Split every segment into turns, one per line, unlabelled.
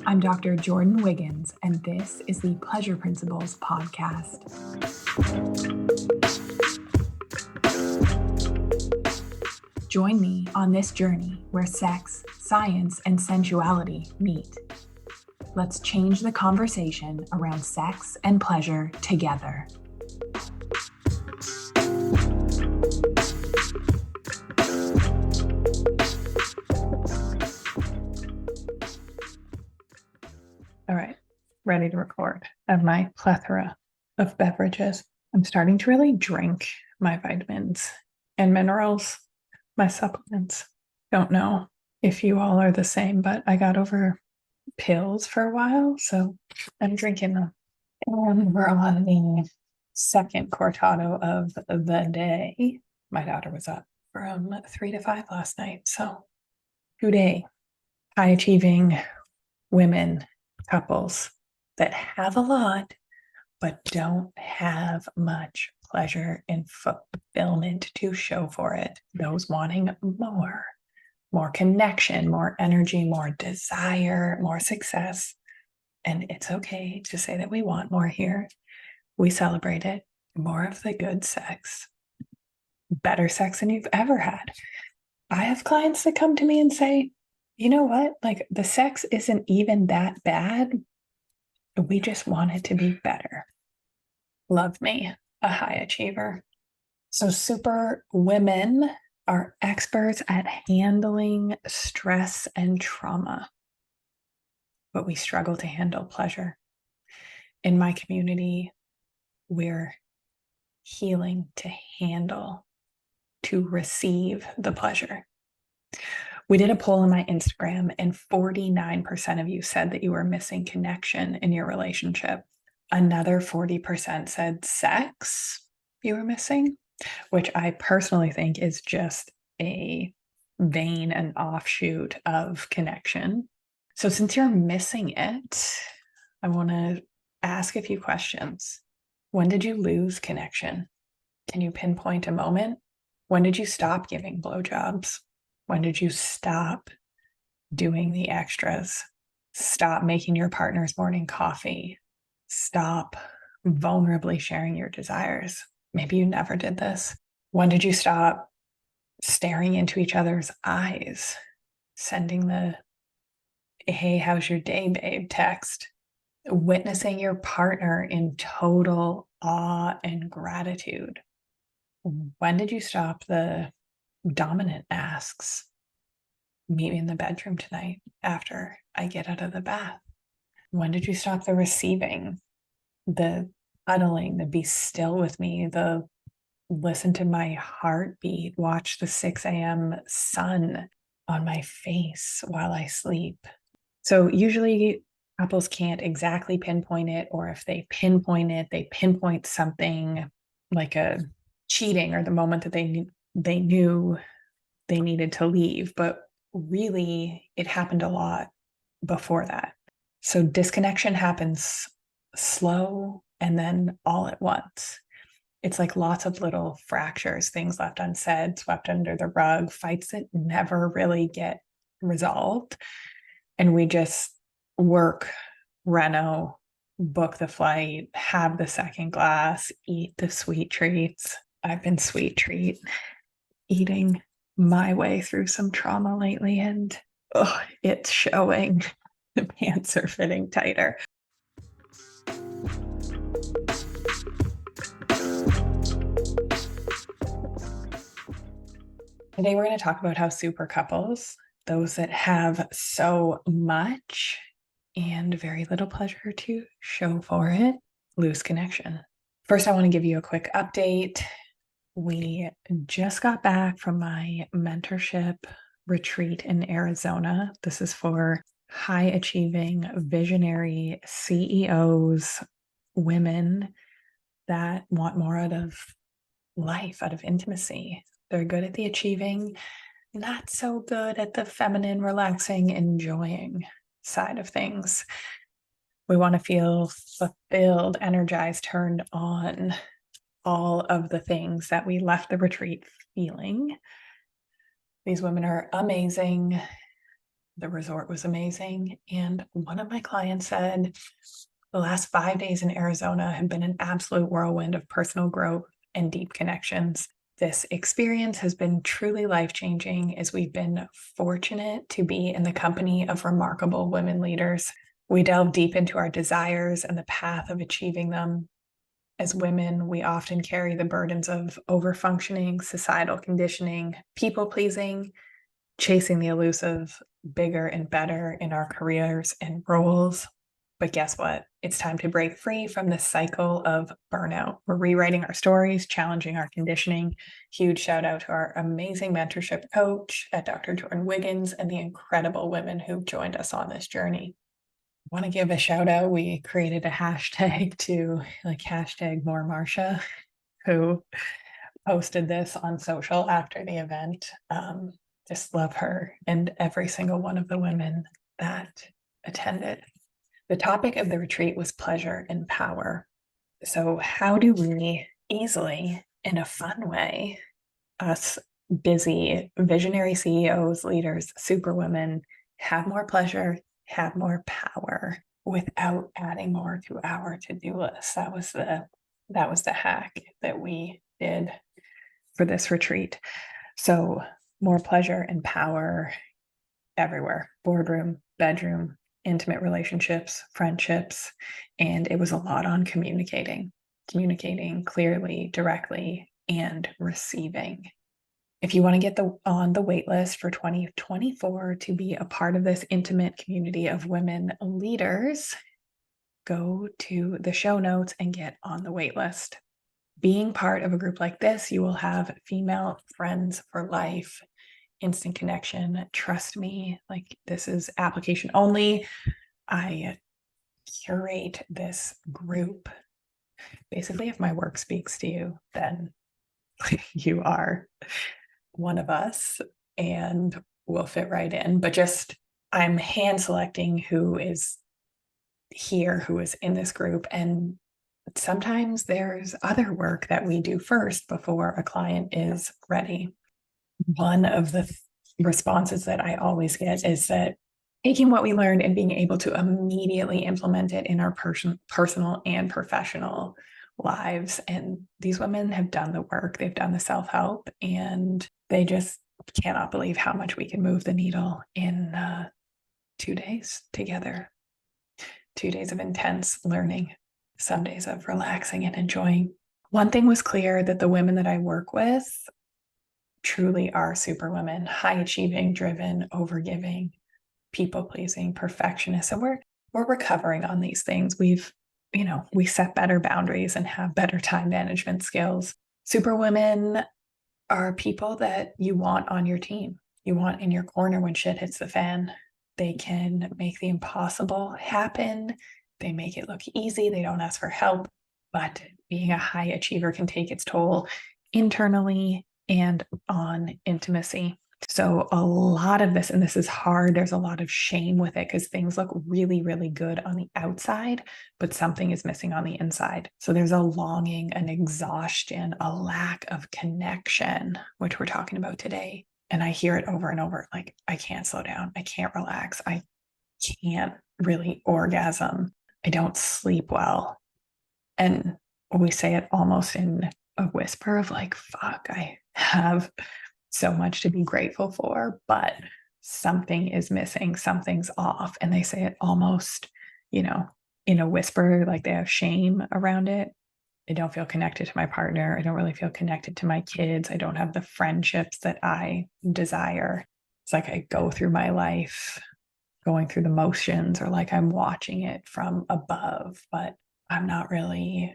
I'm Dr. Jordan Wiggins, and this is the Pleasure Principles podcast. Join me on this journey where sex, science, and sensuality meet. Let's change the conversation around sex and pleasure together. All right, ready to record. I have my plethora of beverages. I'm starting to really drink my vitamins and minerals, my supplements. Don't know if you all are the same, but I got over pills for a while, so I'm drinking them. And we're on the second cortado of the day. My daughter was up from 3 to 5 last night, so today, high achieving women, couples that have a lot but don't have much pleasure and fulfillment to show for it. Those wanting more connection, more energy, more desire, more success. And it's okay to say that we want more here. We celebrate it. More of the good sex, better sex than you've ever had. I have clients that come to me and say, you know what? Like, the sex isn't even that bad. We just want it to be better. Love me, a high achiever. So super women are experts at handling stress and trauma, but we struggle to handle pleasure. In my community, we're healing to handle, to receive the pleasure. We did a poll on my Instagram, and 49% of you said that you were missing connection in your relationship. Another 40% said sex you were missing, which I personally think is just a vein and offshoot of connection. So since you're missing it, I want to ask a few questions. When did you lose connection? Can you pinpoint a moment? When did you stop giving blowjobs? When did you stop doing the extras? Stop making your partner's morning coffee? Stop vulnerably sharing your desires? Maybe you never did this. When did you stop staring into each other's eyes, sending the, hey, how's your day, babe, text? Witnessing your partner in total awe and gratitude? When did you stop the dominant asks? Meet me in the bedroom tonight after I get out of the bath. When did you stop the receiving, the cuddling, the be still with me, the listen to my heartbeat, watch the 6 a.m. sun on my face while I sleep? So usually couples can't exactly pinpoint it, or if they pinpoint it, they pinpoint something like a cheating or the moment that they knew they needed to leave. But really, it happened a lot before that. So disconnection happens slow and then all at once. It's like lots of little fractures, things left unsaid, swept under the rug, fights that never really get resolved. And we just work, reno, book the flight, have the second glass, eat the sweet treats. I've been sweet treat eating my way through some trauma lately, and it's showing. The pants are fitting tighter. Today we're going to talk about how super couples, those that have so much and very little pleasure to show for it, lose connection. First, I want to give you a quick update. We just got back from my mentorship retreat in Arizona. This is for high achieving, visionary CEOs, women that want more out of life, out of intimacy. They're good at the achieving, not so good at the feminine, relaxing, enjoying side of things. We want to feel fulfilled, energized, turned on, all of the things that we left the retreat feeling. These women are amazing. The resort was amazing. And one of my clients said, the last 5 days in Arizona have been an absolute whirlwind of personal growth and deep connections. This experience has been truly life-changing as we've been fortunate to be in the company of remarkable women leaders. We delve deep into our desires and the path of achieving them. As women, we often carry the burdens of overfunctioning, societal conditioning, people-pleasing, chasing the elusive bigger and better in our careers and roles. But guess what? It's time to break free from this cycle of burnout. We're rewriting our stories, challenging our conditioning. Huge shout out to our amazing mentorship coach at Dr. Jordan Wiggins and the incredible women who've joined us on this journey. I want to give a shout out. We created a hashtag to hashtag more Marsha, who posted this on social after the event. Just love her and every single one of the women that attended. The topic of the retreat was pleasure and power. So how do we easily, in a fun way, us busy visionary CEOs, leaders, superwomen, have more pleasure, have more power without adding more to our to-do list? That was the hack that we did for this retreat. So more pleasure and power everywhere: boardroom, bedroom, intimate relationships, friendships. And it was a lot on communicating clearly, directly, and receiving. If you want to get on the wait list for 2024 to be a part of this intimate community of women leaders, go to the show notes and get on the wait list. Being part of a group like this, you will have female friends for life, instant connection. Trust me, this is application only. I curate this group. Basically, if my work speaks to you, then you are one of us and we'll fit right in. But I'm hand selecting who is here, who is in this group. And sometimes there's other work that we do first before a client is ready. One of the responses that I always get is that taking what we learned and being able to immediately implement it in our personal and professional lives. And these women have done the work, they've done the self-help, and they just cannot believe how much we can move the needle in 2 days together. 2 days of intense learning, some days of relaxing and enjoying. One thing was clear, that the women that I work with truly are superwomen, high achieving, driven, overgiving, people pleasing, perfectionists. And we're recovering on these things. We set better boundaries and have better time management skills. Superwomen are people that you want on your team. You want in your corner when shit hits the fan. They can make the impossible happen. They make it look easy. They don't ask for help. But being a high achiever can take its toll internally and on intimacy. So a lot of this, and this is hard, there's a lot of shame with it because things look really, really good on the outside, but something is missing on the inside. So there's a longing, an exhaustion, a lack of connection, which we're talking about today. And I hear it over and over, I can't slow down. I can't relax. I can't really orgasm. I don't sleep well. And we say it almost in a whisper of fuck, I have so much to be grateful for, but something is missing, something's off. And they say it almost, in a whisper, they have shame around it. I don't feel connected to my partner. I don't really feel connected to my kids. I don't have the friendships that I desire. It's I go through my life going through the motions, or I'm watching it from above, but I'm not really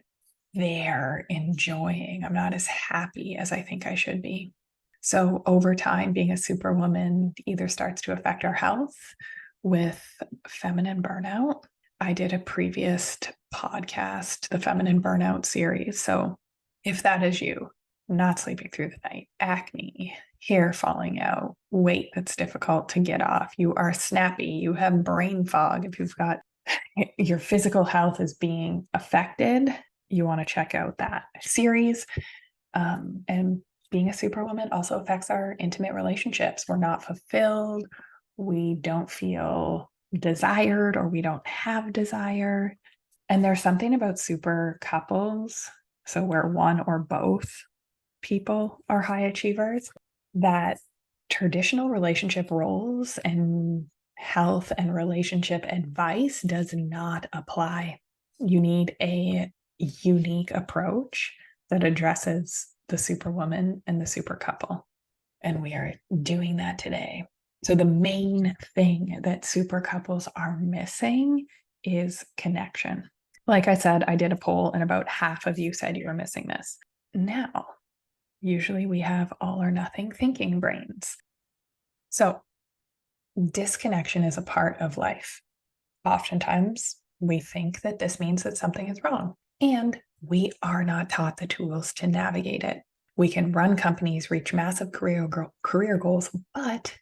there enjoying. I'm not as happy as I think I should be. So over time, being a superwoman either starts to affect our health with feminine burnout. I did a previous podcast, the Feminine Burnout series. So if that is you, not sleeping through the night, acne, hair falling out, weight that's difficult to get off, you are snappy, you have brain fog, if you've got your physical health is being affected, you want to check out that series. And being a superwoman also affects our intimate relationships. We're not fulfilled. we don't feel desired or we don't have desire. And there's something about super couples, so where one or both people are high achievers, that traditional relationship roles and health and relationship advice does not apply. You need a unique approach that addresses the superwoman and the super couple. And we are doing that today. So the main thing that super couples are missing is connection. Like I said, I did a poll and about half of you said you were missing this. Now, usually we have all or nothing thinking brains. So disconnection is a part of life. Oftentimes, we think that this means that something is wrong, and we are not taught the tools to navigate it. We can run companies, reach massive career goals, but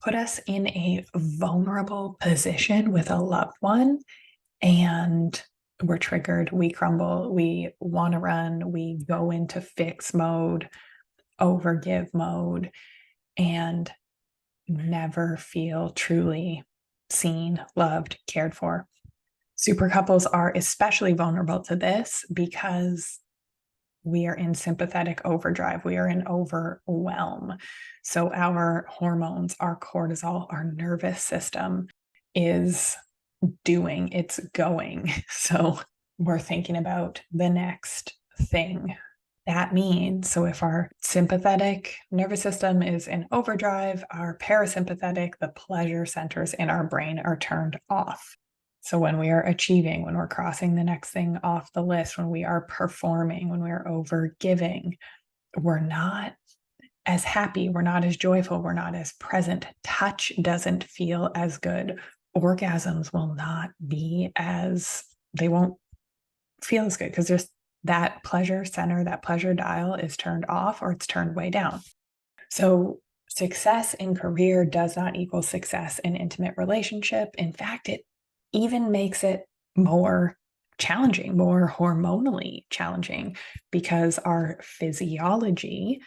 put us in a vulnerable position with a loved one, and we're triggered, we crumble, we want to run, we go into fix mode, overgive mode, and never feel truly seen, loved, cared for. Super couples are especially vulnerable to this because we are in sympathetic overdrive. We are in overwhelm. So our hormones, our cortisol, our nervous system is it's going. So we're thinking about the next thing. That means, so if our sympathetic nervous system is in overdrive, our parasympathetic, the pleasure centers in our brain are turned off. So when we are achieving, when we're crossing the next thing off the list, when we are performing, when we're over giving, we're not as happy, we're not as joyful, we're not as present. Touch doesn't feel as good. Orgasms will not be they won't feel as good because there's that pleasure center, that pleasure dial is turned off or it's turned way down. So success in career does not equal success in intimate relationship. In fact, it even makes it more challenging, more hormonally challenging, because our physiology,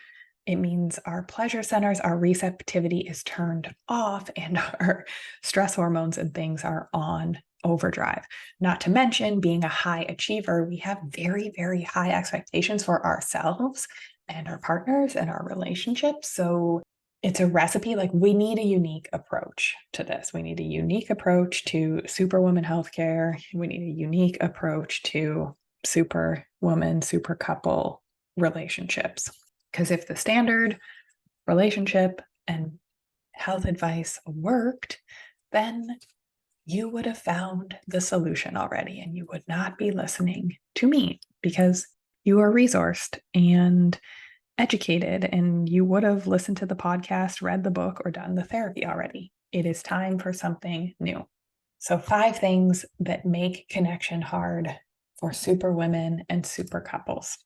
it means our pleasure centers, our receptivity is turned off, and our stress hormones and things are on overdrive. Not to mention, being a high achiever, we have very, very high expectations for ourselves and our partners and our relationships. So it's a recipe. Like, we need a unique approach to this. We need a unique approach to superwoman healthcare. We need a unique approach to superwoman, super couple relationships. Because if the standard relationship and health advice worked, then you would have found the solution already, and you would not be listening to me because you are resourced and educated, and you would have listened to the podcast, read the book, or done the therapy already. It is time for something new. So 5 things that make connection hard for super women and super couples.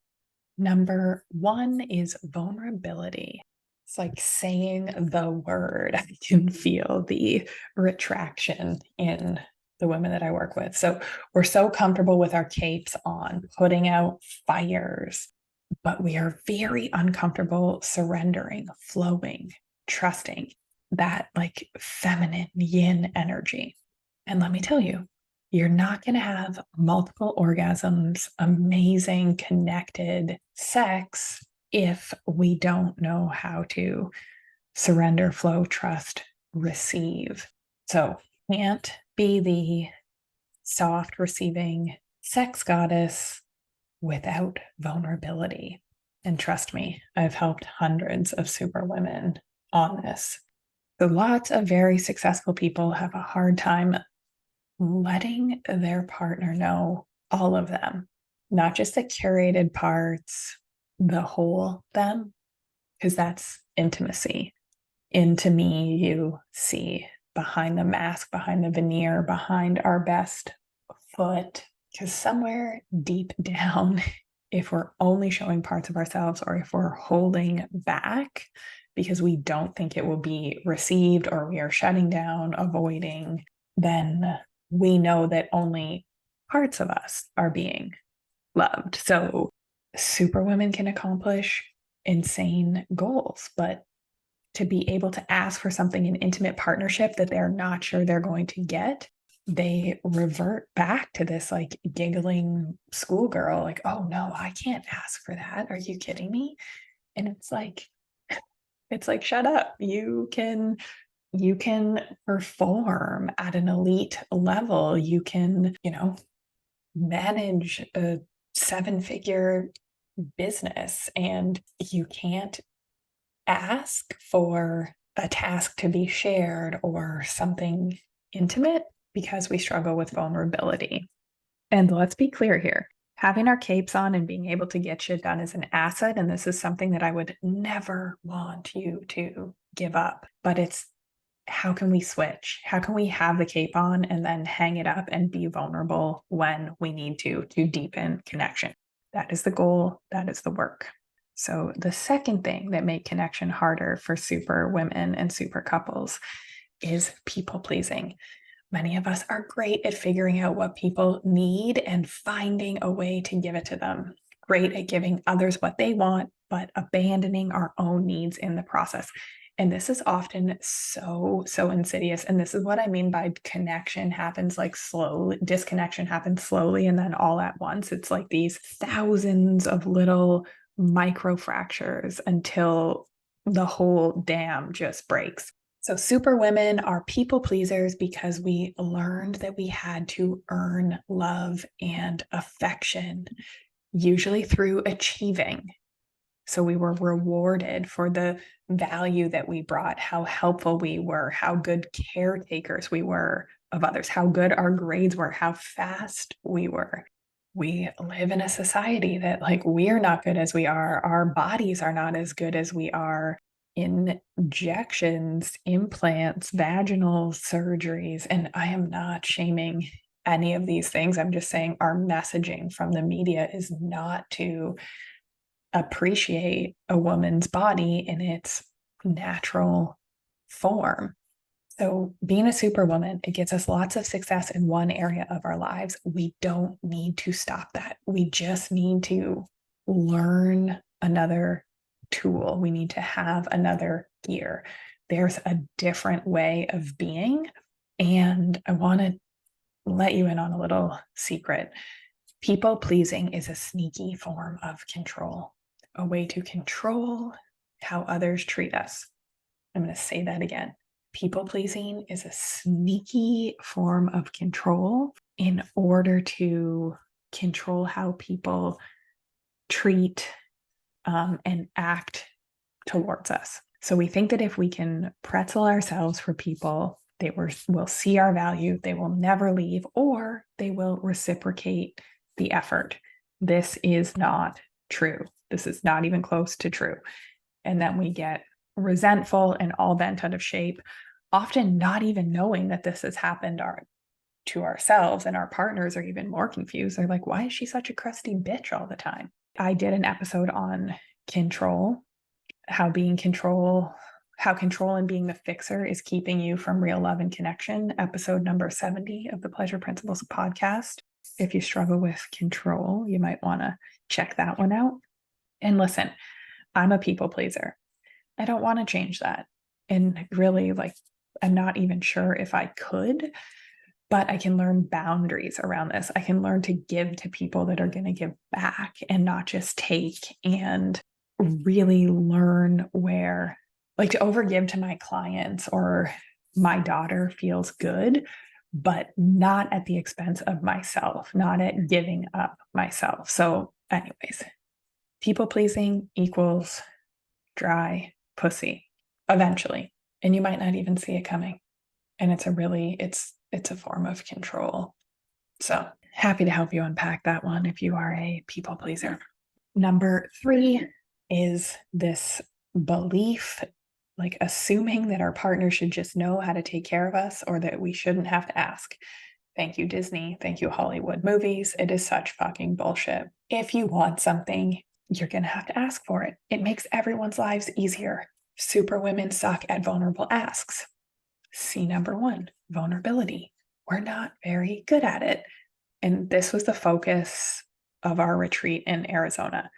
Number 1 is vulnerability. It's like saying the word. I can feel the retraction in the women that I work with. So we're so comfortable with our capes on, putting out fires, but we are very uncomfortable surrendering, flowing, trusting that like feminine yin energy. And let me tell you, you're not going to have multiple orgasms, amazing connected sex if we don't know how to surrender, flow, trust, receive. So can't be the soft receiving sex goddess without vulnerability. And trust me, I've helped hundreds of super women on this. So lots of very successful people have a hard time letting their partner know all of them, not just the curated parts, the whole them, because that's intimacy. Into me, you see behind the mask, behind the veneer, behind our best foot, because somewhere deep down, if we're only showing parts of ourselves or if we're holding back because we don't think it will be received or we are shutting down, avoiding, then we know that only parts of us are being loved. So superwomen can accomplish insane goals, but to be able to ask for something in intimate partnership that they're not sure they're going to get, they revert back to this like giggling schoolgirl, like, oh no, I can't ask for that. Are you kidding me? And it's like, shut up. You can perform at an elite level. You can, manage a 7-figure business, and you can't ask for a task to be shared or something intimate because we struggle with vulnerability. And let's be clear here. Having our capes on and being able to get shit done is an asset. And this is something that I would never want you to give up. But it's how can we switch? How can we have the cape on and then hang it up and be vulnerable when we need to deepen connection? That is the goal. That is the work. So the second thing that makes connection harder for super women and super couples is people pleasing. Many of us are great at figuring out what people need and finding a way to give it to them. Great at giving others what they want, but abandoning our own needs in the process. And this is often so insidious. And this is what I mean by connection happens like slowly, disconnection happens slowly and then all at once. It's like these thousands of little micro fractures until the whole dam just breaks. So super women are people pleasers because we learned that we had to earn love and affection, usually through achieving. So we were rewarded for the value that we brought, how helpful we were, how good caretakers we were of others, how good our grades were, how fast we were. We live in a society that like we're not good as we are. Our bodies are not as good as we are. Injections, implants, vaginal surgeries, and I am not shaming any of these things. I'm just saying our messaging from the media is not to appreciate a woman's body in its natural form. So being a superwoman, it gets us lots of success in one area of our lives. We don't need to stop that. We just need to learn another tool. We need to have another gear. There's a different way of being. And I want to let you in on a little secret. People pleasing is a sneaky form of control, a way to control how others treat us. I'm going to say that again. People pleasing is a sneaky form of control in order to control how people treat and act towards us. So we think that if we can pretzel ourselves for people, they will see our value, they will never leave, or they will reciprocate the effort. This is not true. This is not even close to true. And then we get resentful and all bent out of shape, often not even knowing that this has happened to ourselves, and our partners are even more confused. They're like, why is she such a crusty bitch all the time? I did an episode on control, how control and being the fixer is keeping you from real love and connection. Episode number 70 of the Pleasure Principles podcast. If you struggle with control, you might want to check that one out. And listen, I'm a people pleaser. I don't want to change that. And really, I'm not even sure if I could, but I can learn boundaries around this. I can learn to give to people that are going to give back and not just take, and really learn where, to overgive to my clients or my daughter feels good, but not at the expense of myself, not at giving up myself. So anyways, people pleasing equals dry pussy eventually. And you might not even see it coming. And it's a form of control. So happy to help you unpack that one if you are a people pleaser. Number 3 is this belief, assuming that our partner should just know how to take care of us or that we shouldn't have to ask. Thank you, Disney. Thank you, Hollywood movies. It is such fucking bullshit. If you want something, you're going to have to ask for it. It makes everyone's lives easier. Super women suck at vulnerable asks. C number 1, vulnerability. We're not very good at it. And this was the focus of our retreat in Arizona.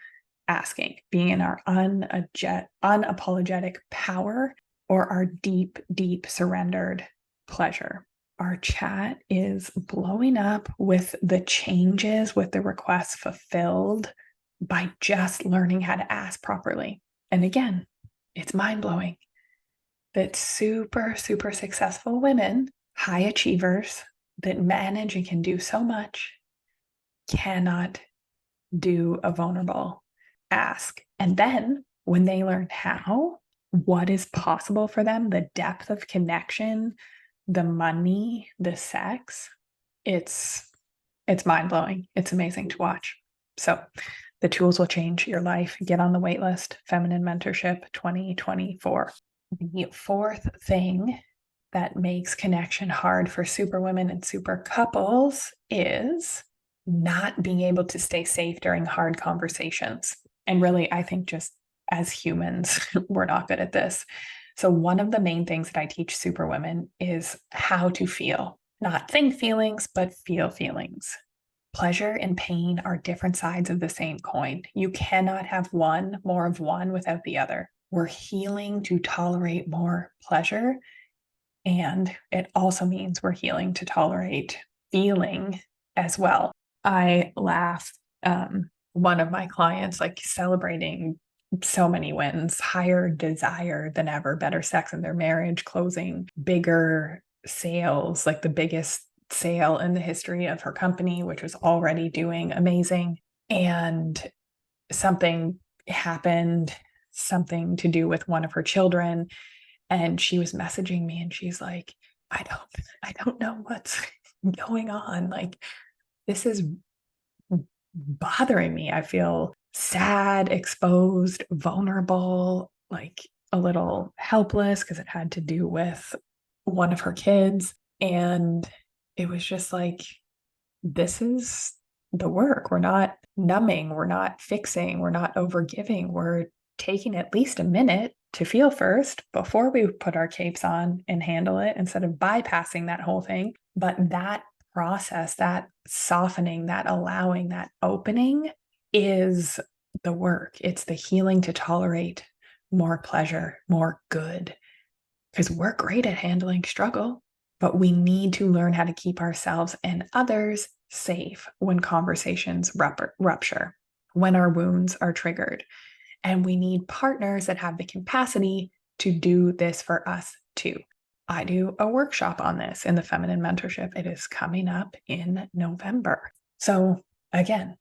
Asking, being in our unapologetic power or our deep, deep surrendered pleasure. Our chat is blowing up with the changes, with the requests fulfilled by just learning how to ask properly. And again, it's mind blowing that super, super successful women, high achievers that manage and can do so much, cannot do a vulnerable ask. And then when they learn how, what is possible for them, the depth of connection, the money, the sex, it's mind-blowing. It's amazing to watch. So the tools will change your life. Get on the wait list, Feminine Mentorship 2024. The fourth thing that makes connection hard for superwomen and super couples is not being able to stay safe during hard conversations. And really, I think just as humans, we're not good at this. So one of the main things that I teach superwomen is how to feel, not think feelings, but feel feelings. Pleasure and pain are different sides of the same coin. You cannot have more of one without the other. We're healing to tolerate more pleasure. And it also means we're healing to tolerate feeling as well. I laugh. One of my clients, like celebrating so many wins, higher desire than ever, better sex in their marriage, closing bigger sales, like the biggest sale in the history of her company, which was already doing amazing. And something happened, something to do with one of her children. And she was messaging me and she's like, I don't know what's going on. Like, this is bothering me. I feel sad, exposed, vulnerable, like a little helpless because it had to do with one of her kids. And it was just like, this is the work. We're not numbing, we're not fixing, we're not overgiving. We're taking at least a minute to feel first before we put our capes on and handle it instead of bypassing that whole thing. But that process, that softening, that allowing, that opening is the work. It's the healing to tolerate more pleasure, more good, because we're great at handling struggle, but we need to learn how to keep ourselves and others safe when conversations rupture, when our wounds are triggered. And we need partners that have the capacity to do this for us too. I do a workshop on this in the Feminine Mentorship. It is coming up in November. So again,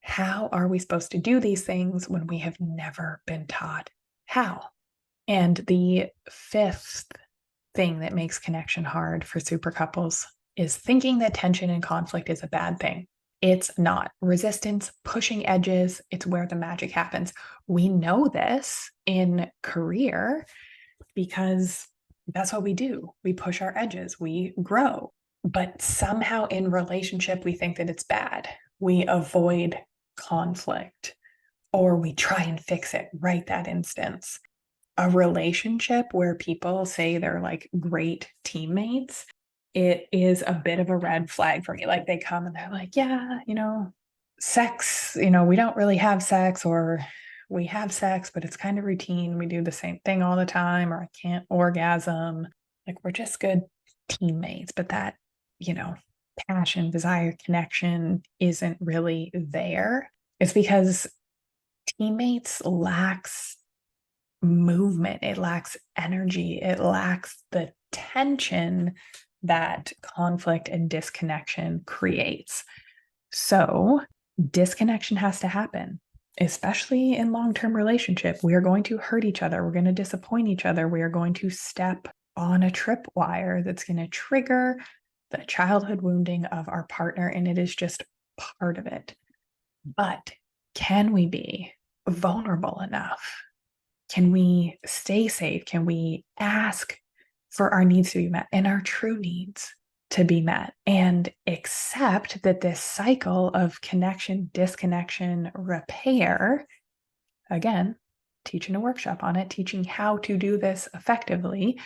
how are we supposed to do these things when we have never been taught how? And the fifth thing that makes connection hard for super couples is thinking that tension and conflict is a bad thing. It's not. Resistance, pushing edges, it's where the magic happens. We know this in career because that's what we do. We push our edges, we grow. But somehow in relationship, we think that it's bad. We avoid conflict or we try and fix it right that instance. A relationship where people say they're like great teammates, it is a bit of a red flag for me. Like they come and they're like, yeah, sex, we don't really have sex, or we have sex, but it's kind of routine. We do the same thing all the time, or I can't orgasm. Like we're just good teammates, but that, passion, desire, connection isn't really there. It's because teammates lacks movement, it lacks energy, it lacks the tension that conflict and disconnection creates. So disconnection has to happen, especially in long-term relationship. We are going to hurt each other, we're going to disappoint each other, we are going to step on a tripwire that's going to trigger the childhood wounding of our partner, and it is just part of it. But can we be vulnerable enough? Can we stay safe? Can we ask for our needs to be met and our true needs to be met, and accept that this cycle of connection, disconnection, repair, again, teaching a workshop on it, teaching how to do this effectively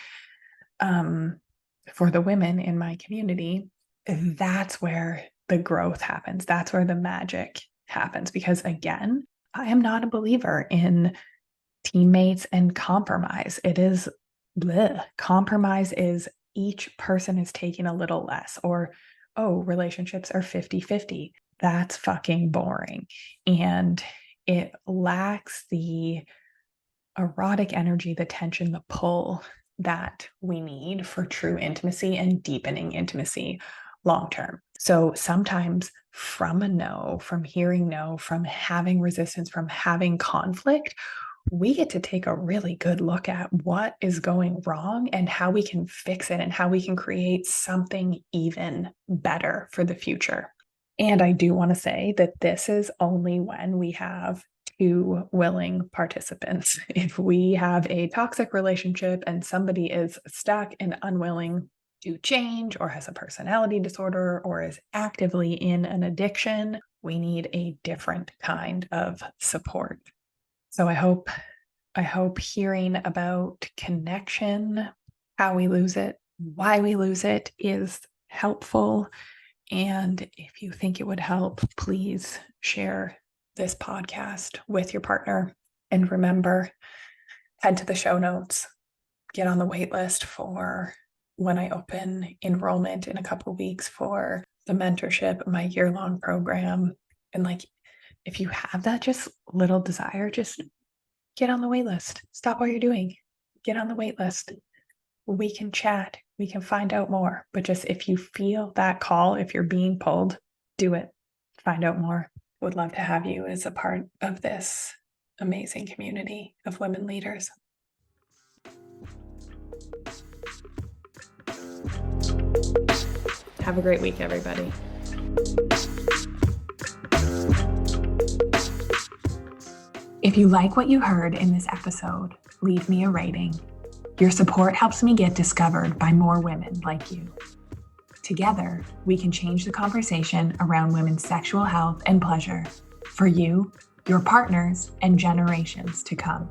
for the women in my community, that's where the growth happens. That's where the magic happens. Because again, I am not a believer in teammates and compromise. It is compromise is each person is taking a little less, or, oh, relationships are 50-50. That's fucking boring. And it lacks the erotic energy, the tension, the pull that we need for true intimacy and deepening intimacy long term. So sometimes from a no, from hearing no, from having resistance, from having conflict, we get to take a really good look at what is going wrong and how we can fix it and how we can create something even better for the future. And I do want to say that this is only when we have two willing participants. If we have a toxic relationship and somebody is stuck and unwilling to change, or has a personality disorder, or is actively in an addiction, we need a different kind of support. So I hope hearing about connection, how we lose it, why we lose it is helpful. And if you think it would help, please share this podcast with your partner. And remember, head to the show notes, get on the wait list for when I open enrollment in a couple of weeks for the mentorship, my year-long program. And like, if you have that just little desire, just get on the wait list. Stop what you're doing. Get on the wait list. We can chat. We can find out more. But just if you feel that call, if you're being pulled, do it. Find out more. Would love to have you as a part of this amazing community of women leaders. Have a great week, everybody. If you like what you heard in this episode, leave me a rating. Your support helps me get discovered by more women like you. Together, we can change the conversation around women's sexual health and pleasure for you, your partners, and generations to come.